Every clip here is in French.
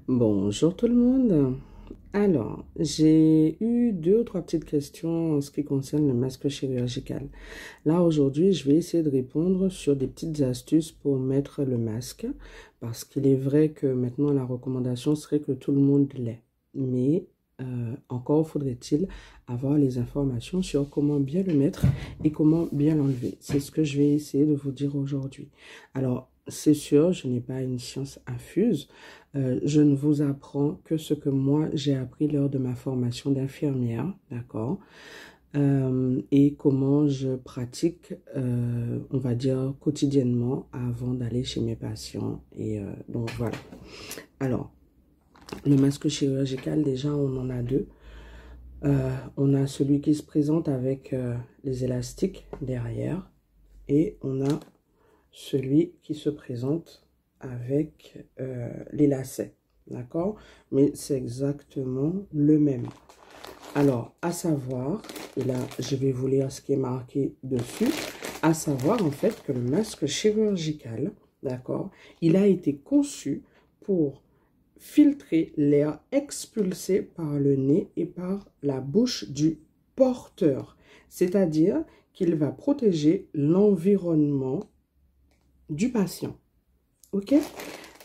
Bonjour tout le monde. Alors, j'ai eu 2 ou 3 petites questions en ce qui concerne le masque chirurgical. Là, aujourd'hui, je vais essayer de répondre sur des petites astuces pour mettre le masque, parce qu'il est vrai que maintenant, la recommandation serait que tout le monde l'ait. Mais encore faudrait-il avoir les informations sur comment bien le mettre et comment bien l'enlever. C'est ce que je vais essayer de vous dire aujourd'hui. Alors, c'est sûr, je n'ai pas une science infuse. Je ne vous apprends que ce que moi j'ai appris lors de ma formation d'infirmière, d'accord? Et comment je pratique, on va dire, quotidiennement avant d'aller chez mes patients. Et donc voilà. Alors, le masque chirurgical, déjà, on en a 2. On a celui qui se présente avec les élastiques derrière et on a celui qui se présente avec les lacets, d'accord? Mais c'est exactement le même. Alors, à savoir, et là, je vais vous lire ce qui est marqué dessus, à savoir, en fait, que le masque chirurgical, d'accord, il a été conçu pour filtrer l'air expulsé par le nez et par la bouche du porteur. C'est-à-dire qu'il va protéger l'environnement du patient. Ok?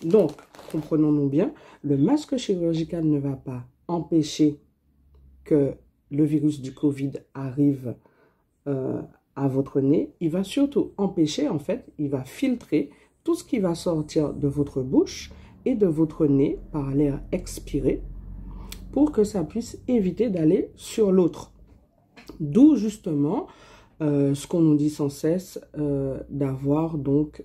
Donc, comprenons-nous bien, le masque chirurgical ne va pas empêcher que le virus du Covid arrive à votre nez. Il va surtout empêcher, en fait, il va filtrer tout ce qui va sortir de votre bouche et de votre nez par l'air expiré pour que ça puisse éviter d'aller sur l'autre. D'où justement ce qu'on nous dit sans cesse d'avoir donc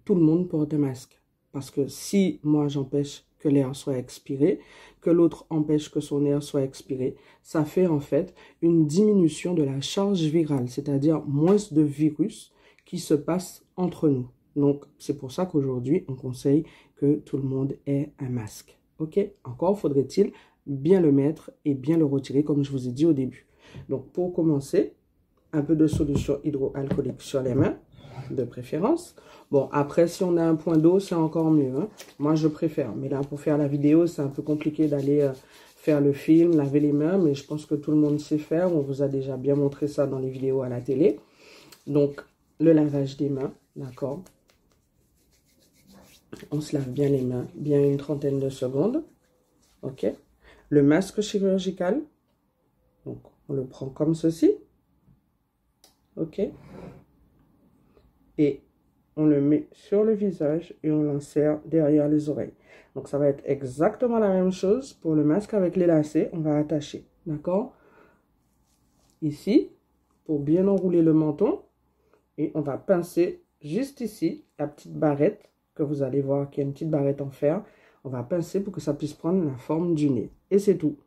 tout le monde porte un masque. Parce que si moi j'empêche que l'air soit expiré, que l'autre empêche que son air soit expiré, ça fait en fait une diminution de la charge virale, c'est-à-dire moins de virus qui se passe entre nous. Donc c'est pour ça qu'aujourd'hui on conseille que tout le monde ait un masque. Ok? Encore faudrait-il bien le mettre et bien le retirer comme je vous ai dit au début. Donc pour commencer, un peu de solution hydroalcoolique sur les mains, de préférence. Bon, après, si on a un point d'eau, c'est encore mieux. Hein. Moi, je préfère. Mais là, pour faire la vidéo, c'est un peu compliqué d'aller faire le film, laver les mains. Mais je pense que tout le monde sait faire. On vous a déjà bien montré ça dans les vidéos à la télé. Donc, le lavage des mains, d'accord? On se lave bien les mains, bien une trentaine de secondes. OK? Le masque chirurgical. Donc, on le prend comme ceci. OK? Et on le met sur le visage et on l'insère derrière les oreilles. Donc, ça va être exactement la même chose pour le masque avec les lacets. On va attacher, d'accord? Ici, pour bien enrouler le menton. Et on va pincer juste ici, la petite barrette, que vous allez voir qu'il y a une petite barrette en fer. On va pincer pour que ça puisse prendre la forme du nez. Et c'est tout.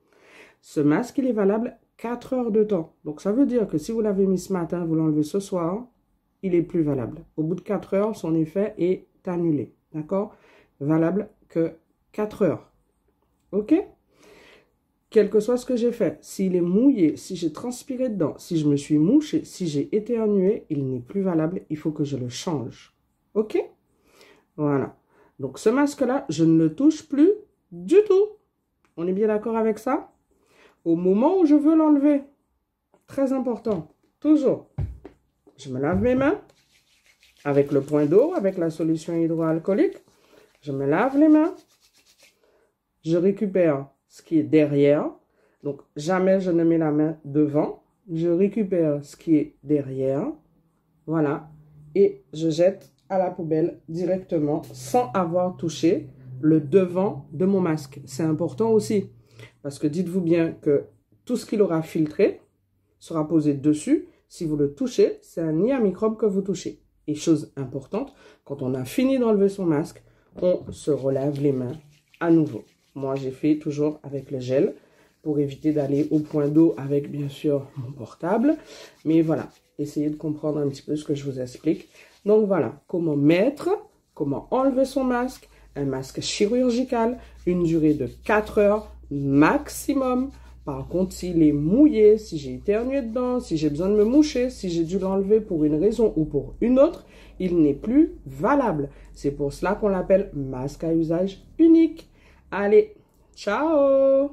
Ce masque, il est valable 4 heures de temps. Donc, ça veut dire que si vous l'avez mis ce matin, vous l'enlevez ce soir, il est plus valable. Au bout de 4 heures, son effet est annulé. D'accord? Valable que 4 heures. OK? Quel que soit ce que j'ai fait, s'il est mouillé, si j'ai transpiré dedans, si je me suis mouché, si j'ai éternué, il n'est plus valable. Il faut que je le change. OK? Voilà. Donc, ce masque-là, je ne le touche plus du tout. On est bien d'accord avec ça? Au moment où je veux l'enlever, très important, toujours, je me lave mes mains avec le point d'eau, avec la solution hydroalcoolique. Je me lave les mains. Je récupère ce qui est derrière. Donc, jamais je ne mets la main devant. Je récupère ce qui est derrière. Voilà. Et je jette à la poubelle directement sans avoir touché le devant de mon masque. C'est important aussi. Parce que dites-vous bien que tout ce qu'il aura filtré sera posé dessus. Si vous le touchez, c'est un nid à microbes que vous touchez. Et chose importante, quand on a fini d'enlever son masque, on se relave les mains à nouveau. Moi, j'ai fait toujours avec le gel pour éviter d'aller au point d'eau avec, bien sûr, mon portable. Mais voilà, essayez de comprendre un petit peu ce que je vous explique. Donc voilà, comment mettre, comment enlever son masque, un masque chirurgical, une durée de 4 heures maximum. Par contre, s'il est mouillé, si j'ai éternué dedans, si j'ai besoin de me moucher, si j'ai dû l'enlever pour une raison ou pour une autre, il n'est plus valable. C'est pour cela qu'on l'appelle masque à usage unique. Allez, ciao!